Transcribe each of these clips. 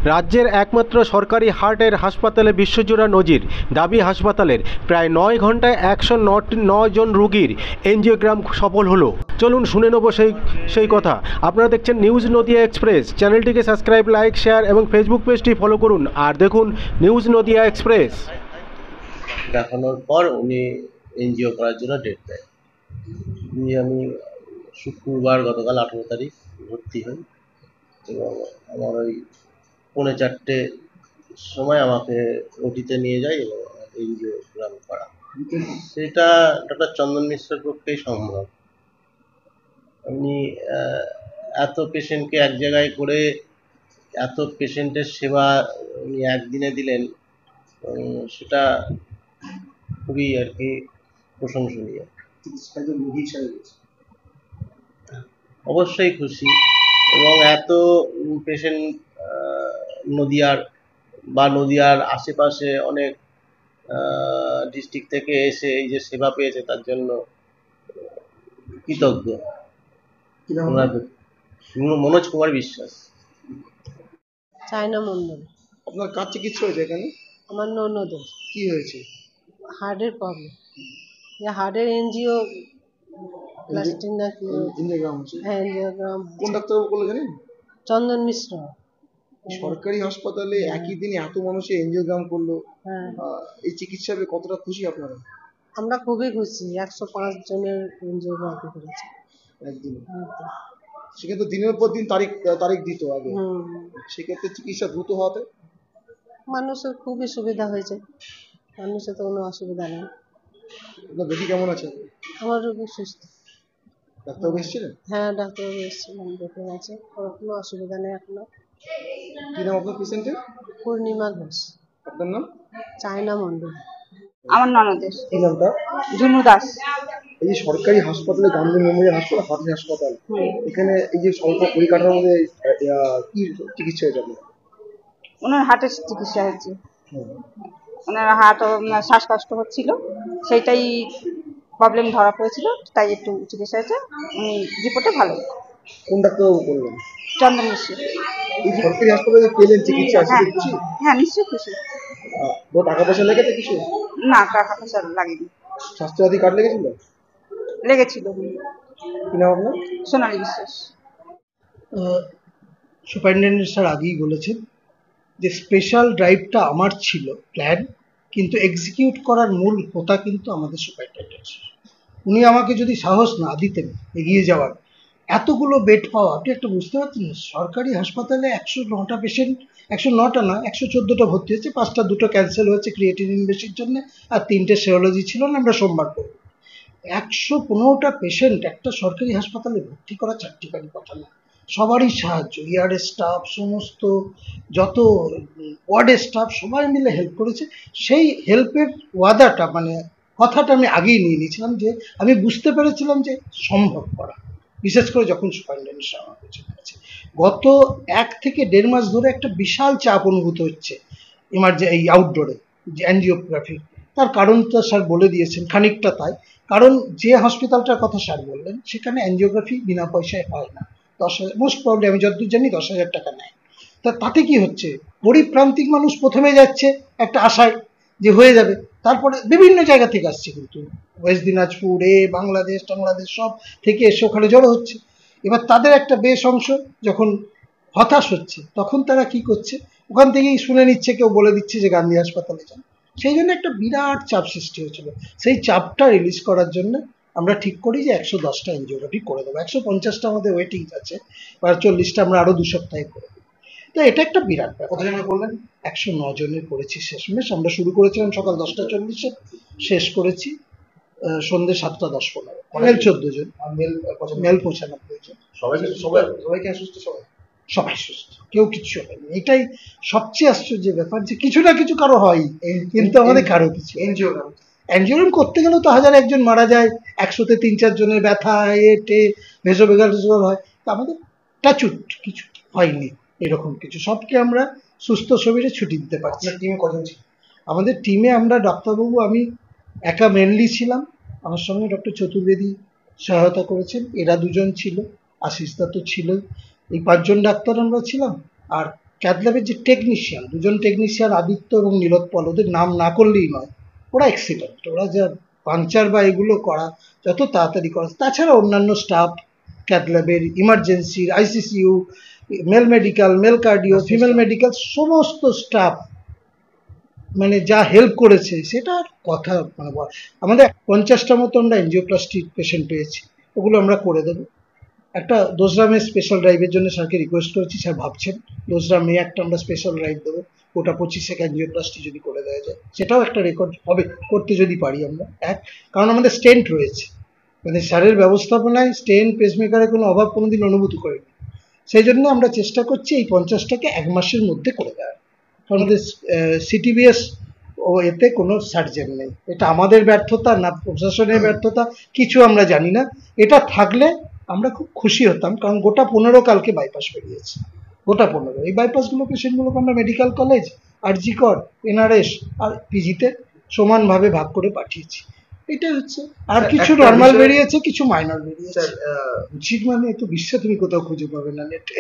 রাজ্যের একমাত্র সরকারি হার্টের হাসপাতালে বিশ্বজোড়া নজির। দাবি হাসপাতালের, প্রায় 9 ঘন্টায় 109 জন রোগীর এনজিওগ্রাম সফল হলো। চলুন শুনে নেব সেই কথা। আপনারা দেখছেন নিউজ নদিয়া এক্সপ্রেস। চ্যানেলটিকে সাবস্ক্রাইব, লাইক, শেয়ার এবং ফেসবুক পেজটি ফলো করুন আর দেখুন নিউজ নদিয়া এক্সপ্রেস। দেখানোর পর উনি এনজিও করার জন্য ডেট দেয়। আমি শুক্রবার গতকাল 18 তারিখ ভর্তি হই এবং আমার ওই 3:45 সময় আমাকে ওটিতে নিয়ে যায় এবং এনজিওগ্রাম করা। সেটা ডক্টর চন্দন মিশ্রের পক্ষেই সম্ভব। উনি এত পেশেন্টকে এক জায়গায় করে এত পেশেন্টের সেবা উনি একদিনে দিলেন, সেটা খুবই আর কি প্রশংসনীয়। অবশ্যই খুশি, এবং এত পেশেন্ট নদিয়ার আশেপাশে অনেক ডিস্ট্রিক্ট থেকে এসে এই যে সেবা পেয়েছে তার জন্য কৃতজ্ঞ। মনোজ কুমার বিশ্বাস। চায়না মন্ডল। আপনার কার চিকিৎসা হয়েছে এখানে? আমার ননদের। কি হয়েছে? হার্টের প্রবলেম। হার্টের এনজিও প্লাস্টিক না কি? এনজিওগ্রাম হচ্ছে। হ্যাঁ, এনজিওগ্রাম। কোন ডাক্তারবাবু বলে জানেন? চন্দন মিশ্র। সরকারি হাসপাতালে একই দিনে এত মানুষের এনজিওগ্রাম করলো। হ্যাঁ। এই চিকিৎসা পেয়ে কতটা খুশি আপনারা? আমরা খুবই খুশি। 105 জনের এনজিওগ্রাম করেছে একদিনে। সেক্ষেত্রে দিনের পর দিন তারিখ দিত আগে। সেক্ষেত্রে চিকিৎসা দ্রুত হওয়াতে মানুষের খুবই সুবিধা হয়েছে। মানুষের তো কোনো অসুবিধা নেই। আপনার রোগী কেমন আছে? আমার রোগী সুস্থ। ডাক্তারবাবু এসেছিলেন? হ্যাঁ, ডাক্তারবাবু এসেছিলেন, দেখে গেছে। কোনো অসুবিধা নেই এখনো। কি নাম আপনার পেশেন্টের? পূর্ণিমা ঘোষ। আপনার নাম? চায়না মন্ডল। আমার ননদের। কি নামটা? জুনু দাস। এই যে সরকারি হাসপাতালে, গান্ধী মেমোরিয়াল হাসপাতাল, হার্টের হাসপাতাল, এখানে এই যে স্বল্প পরিকাঠামোর মধ্যে কি চিকিৎসা হয়েছে আপনার? ওনার হার্টের চিকিৎসা হচ্ছে। ওনার শ্বাসকষ্ট হচ্ছিল, সেইটাই প্রবলেম ধরা পড়েছিল, তাই একটু চিকিৎসা হয়েছে। উনি রিপোর্টে ভালো। কোন ডাক্তারবাবু করলেন? চন্দন মিশ্র। এই সরকারি হাসপাতালে পেলেন চিকিৎসা? খুশি? হ্যাঁ, নিশ্চয়ই খুশি। টাকা পয়সা লেগেছে কিছু? না, টাকা পয়সা লাগেনি। স্বাস্থ্যসাথী কার্ড লেগেছিল? লেগেছিল। কি নাম আপনার? সোনালী বিশ্বাস। সুপারিনটেন্ডেন্ট স্যার আগেই বলেছেন যে স্পেশাল ড্রাইভটা আমার ছিল প্ল্যান, কিন্তু এক্সিকিউট করার মূল হোতা কিন্তু আমাদের সুপারিনটেন্ডেন্ট স্যার। উনি আমাকে যদি সাহস না দিতেন এগিয়ে যাওয়ার, এতগুলো বেড পাওয়া, আপনি একটা বুঝতে পারছেন, সরকারি হাসপাতালে 109টা পেশেন্ট, 109টা না 114টা ভর্তি হয়েছে, 5টা 2টো ক্যান্সেল হয়েছে ক্রিয়েটিনিন বেশির জন্য, আর 3টে সেরোলজি ছিল না, আমরা সোমবার করব। 115টা পেশেন্ট একটা সরকারি হাসপাতালে ভর্তি করা চারটিখানি কথা না। সবারই সাহায্য, ইয়ার্ডের স্টাফ, সমস্ত যত ওয়ার্ডের স্টাফ সবাই মিলে হেল্প করেছে। সেই হেল্পের ওয়াদাটা, মানে কথাটা আমি আগেই নিয়ে নিয়েছিলাম, যে আমি বুঝতে পেরেছিলাম যে সম্ভব করা, বিশেষ করে যখন সুপারিনটেন্ডেন্ট সাহেব আমার পেছনে আছে। গত 1 থেকে 1.5 মাস ধরে একটা বিশাল চাপ অনুভূত হচ্ছে এই আউটডোরে যে অ্যাঞ্জিওগ্রাফি। তার কারণটা স্যার বলে দিয়েছেন খানিকটা, তাই কারণ যে হসপিটালটার কথা স্যার বললেন সেখানে অ্যাঞ্জিওগ্রাফি বিনা পয়সায় হয় না। 10,000, মোস্ট প্রবলি আমি যতদূর জানি 10,000 টাকা নেয়। তাতে কি হচ্ছে, পরিপ্রান্তিক মানুষ প্রথমে যাচ্ছে একটা আশায় যে হয়ে যাবে, তারপরে বিভিন্ন জায়গা থেকে আসছে, কিন্তু ওয়েস্ট দিনাজপুর, বাংলাদেশ টাংলাদেশ সব থেকে এসে ওখানে জড়ো হচ্ছে। এবার তাদের একটা বেশ অংশ যখন হতাশ হচ্ছে, তখন তারা কি করছে, ওখান থেকেই শুনে নিচ্ছে, কেউ বলে দিচ্ছে যে গান্ধী হাসপাতালে যান। সেই জন্য একটা বিরাট চাপ সৃষ্টি হয়েছিল। সেই চাপটা রিলিজ করার জন্য আমরা ঠিক করি যে 110টা এনজিওগ্রাফি করে দেবো। 150টা আমাদের ওয়েটিং আছে, আর 40টা আমরা আরো 2 সপ্তাহে করে দেবো। তো এটা একটা বিরাট ব্যাপার। কতজনে করলেন? 109 জনের করেছি শেষমেশ। আমরা শুরু করেছিলাম সকাল 10টা 40-এ, শেষ করেছি সন্ধ্যে 7টা 10-15। মেল 14 জন, মেল 95 জন। সবাইকে অসুস্থ? সবাই সুস্থ, কেউ কিছু হয়নি। এটাই সবচেয়ে আশ্চর্যের ব্যাপার, যে কিছু না কিছু কারো হয়, কিন্তু আমাদের কারো কিছু। এনজিওগ্রাম করতে গেলেও তো 1001 জন মারা যায়, 100-তে 3-4 জনের ব্যথা ভেসোভেগাল হয়। তা আমাদের টাচুট কিছু হয়নি এরকম কিছু। সবকে আমরা সুস্থ শরীরে ছুটি দিতে পারছি। টিমে কজন ছিল? আমাদের টিমে আমরা ডাক্তারবাবু, আমি একা মেনলি ছিলাম, আমার সঙ্গে ডক্টর চতুর্বেদী সহায়তা করেছেন, এরা 2 জন ছিল, আশিসদা তো ছিল। এই 5 জন ডাক্তার আমরা ছিলাম, আর ক্যাথল্যাবের যে টেকনিশিয়ান, দুজন টেকনিশিয়ান আদিত্য এবং নীলোৎপল, ওদের নাম না করলেই নয়, ওরা এক্সিলেন্ট। ওরা যা পাঞ্চার বা এগুলো করা যত তাড়াতাড়ি করা, তাছাড়া অন্যান্য স্টাফ ক্যাথল্যাবের, ইমার্জেন্সির, ICCU, male medical, male cardio, female medical, সমস্ত স্টাফ মানে যা হেল্প করেছে সেটা কথা মানে আমাদের 50টা মতো আমরা এনজিওপ্লাস্টি পেশেন্ট পেয়েছি, ওগুলো আমরা করে দেবো। একটা দোসরা মে স্পেশাল ড্রাইভের জন্য স্যারকে রিকোয়েস্ট করেছি, স্যার ভাবছেন দোসরা মে একটা আমরা স্পেশাল ড্রাইভ দেবো, ওটা 25 এনজিওপ্লাস্টি যদি করে দেওয়া যায় সেটাও একটা রেকর্ড হবে করতে যদি পারি আমরা। কারণ আমাদের স্টেন্ট রয়েছে, মানে স্যারের ব্যবস্থাপনায় স্টেন্ট পেসমেকারের কোনো অভাব কোনোদিন অনুভূতি করেনি, সেই জন্য আমরা চেষ্টা করছি এই 50টাকে 1 মাসের মধ্যে করে দেওয়ার। কারণ আমাদের সিটিবিএস ও এতে কোনো সার্জেন নেই, এটা আমাদের ব্যর্থতা না প্রশাসনের ব্যর্থতা কিছু আমরা জানি না। এটা থাকলে আমরা খুব খুশি হতাম, কারণ গোটা 15 কালকে বাইপাস বেরিয়েছে, গোটা 15। এই বাইপাসগুলো পেশেন্টগুলোকে আমরা মেডিকেল কলেজ, আরজি কর, এনআরএস আর পিজিতে সমানভাবে ভাগ করে পাঠিয়েছি। এটা হচ্ছে, আর কিছু নর্মাল বেরিয়েছে, কিছু মাইনর বেরিয়েছে। উচিত মানে একটু বিশ্বে তুমি কোথাও খুঁজে পাবে না, নেটে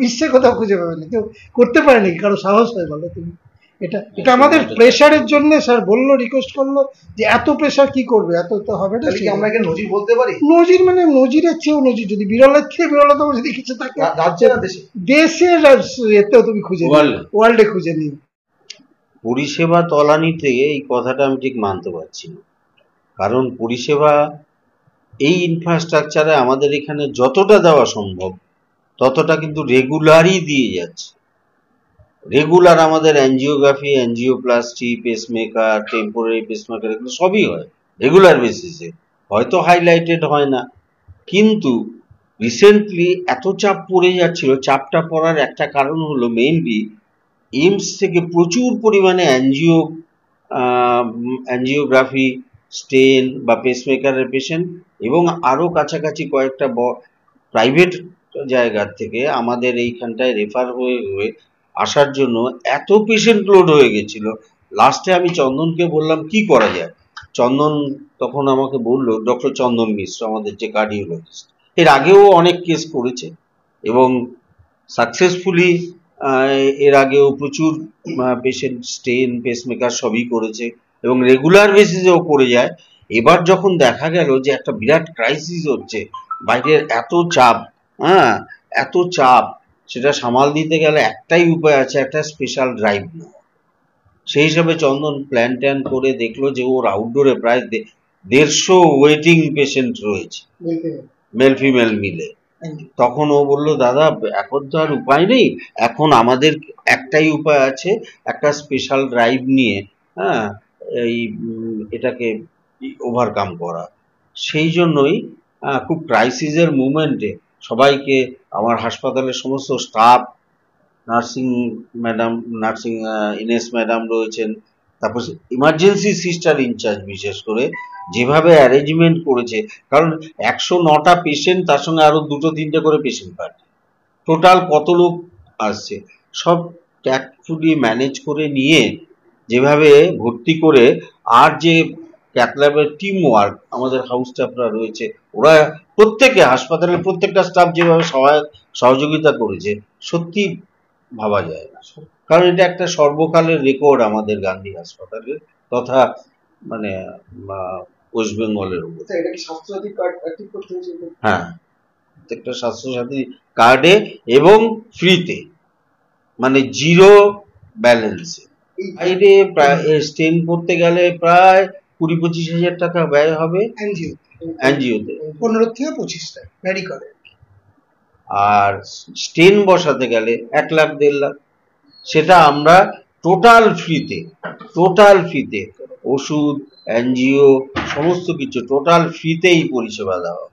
বিশ্বে কোথাও খুঁজে পাবে না, কেউ করতে পারে নাকি, কারো সাহস হয় বলো তুমি? এটা আমাদের প্রেশারের জন্য স্যার বললো, রিকোয়েস্ট করলো যে এত প্রেশার কি করবে, এত তো হবে না। আমরা এখানে নজির বলতে পারি, নজির মানে নজিরের চেয়েও নজির, যদি বিরলের থেকে বিরলতম যদি কিছু থাকে রাজ্যে না দেশে, দেশের এতেও তুমি খুঁজে ওয়ার্ল্ডে খুঁজে নিও। পরিষেবা তলানিতে এই কথাটা আমি ঠিক মানতে পারছি না, কারণ পরিষেবা এই ইনফ্রাস্ট্রাকচারে আমাদের এখানে যতটা দেওয়া সম্ভব ততটা কিন্তু রেগুলারই দিয়ে যাচ্ছে। রেগুলার আমাদের angiography, angioplasty, pacemaker, temporary pacemaker, এগুলো সবই হয় রেগুলার বেসিসে, হয়তো হাইলাইটেড হয় না, কিন্তু রিসেন্টলি এত চাপ পড়ে যাচ্ছিল। চাপটা পড়ার একটা কারণ হলো মেইনলি এইমস থেকে প্রচুর পরিমাণে অ্যাঞ্জিওগ্রাফি, স্টেন বা পেসমেকারের পেশেন্ট এবং আরও কাছাকাছি কয়েকটা প্রাইভেট জায়গার থেকে আমাদের এইখানটায় রেফার হয়ে আসার জন্য এত পেশেন্ট লোড হয়ে গেছিল। লাস্টে আমি চন্দনকে বললাম কি করা যায়। চন্দন তখন আমাকে বললো, ডক্টর চন্দন মিশ্র আমাদের যে কার্ডিওলজিস্ট, এর আগেও অনেক কেস করেছে এবং সাকসেসফুলি এর আগেও প্রচুর পেশেন্ট স্টেন, পেসমেকার সবই করেছে এবং রেগুলার বেসিসেও করে যায়। এবার যখন দেখা গেল যে একটা বিরাট ক্রাইসিস হচ্ছে, বাইরের এত চাপ, এত চাপ, সেটা সামাল দিতে গেলে একটাই উপায় আছে, একটা স্পেশাল ড্রাইভ নেওয়া। সেই হিসাবে চন্দন প্ল্যান ট্যান করে দেখলো যে ওর আউটডোরে প্রায় 150 ওয়েটিং পেশেন্ট রয়েছে, মেল ফিমেল মিলে। তখন ও বললো, দাদা এখন তো আর উপায় নেই, এখন আমাদের একটাই উপায় আছে, একটা স্পেশাল ড্রাইভ নিয়ে এই এটাকে ওভারকাম করা। সেই জন্যই খুব ক্রাইসিসের মুমেন্টে সবাইকে, আমার হাসপাতালের সমস্ত স্টাফ, নার্সিং ম্যাডাম, নার্সিং ইনেস ম্যাডাম রয়েছেন, তারপর ইমার্জেন্সি সিস্টার ইনচার্জ বিশেষ করে যেভাবে অ্যারেঞ্জমেন্ট করেছে, কারণ 109টা পেশেন্ট, তার সঙ্গে আরো 2-3টে করে পেশেন্ট পার্টি, টোটাল কত লোক আসছে সব ট্যাক্টফুলি ম্যানেজ করে নিয়ে যেভাবে ভর্তি করে, আর যে ক্যাথল্যাবের টিম ওয়ার্ক আমাদের হাউস স্টাফরা রয়েছে, ওরা প্রত্যেকে, হাসপাতালের প্রত্যেকটা স্টাফ যেভাবে সহযোগিতা করেছে, সত্যি ভাবা যায় না। কারণ এটা একটা সর্বকালের রেকর্ড আমাদের গান্ধী হাসপাতালের তথা মানে ওয়েস্ট বেঙ্গলের উপর। হ্যাঁ, প্রত্যেকটা স্বাস্থ্যসাথী কার্ডে এবং ফ্রিতে, মানে 0 ব্যালেন্সে। বাইরে স্টেন করতে গেলে প্রায় 20-25 হাজার টাকা ব্যয় হবে এনজিওতে, 15 থেকে 25 টাকা ভ্যারি করে। আর স্টেন বসাতে গেলে 1 লাখ 1.5 লাখ, সেটা আমরা টোটাল ফ্রিতে ওষুধ, এনজিও, সমস্ত কিছু টোটাল ফ্রিতেই পরিষেবা দেওয়া।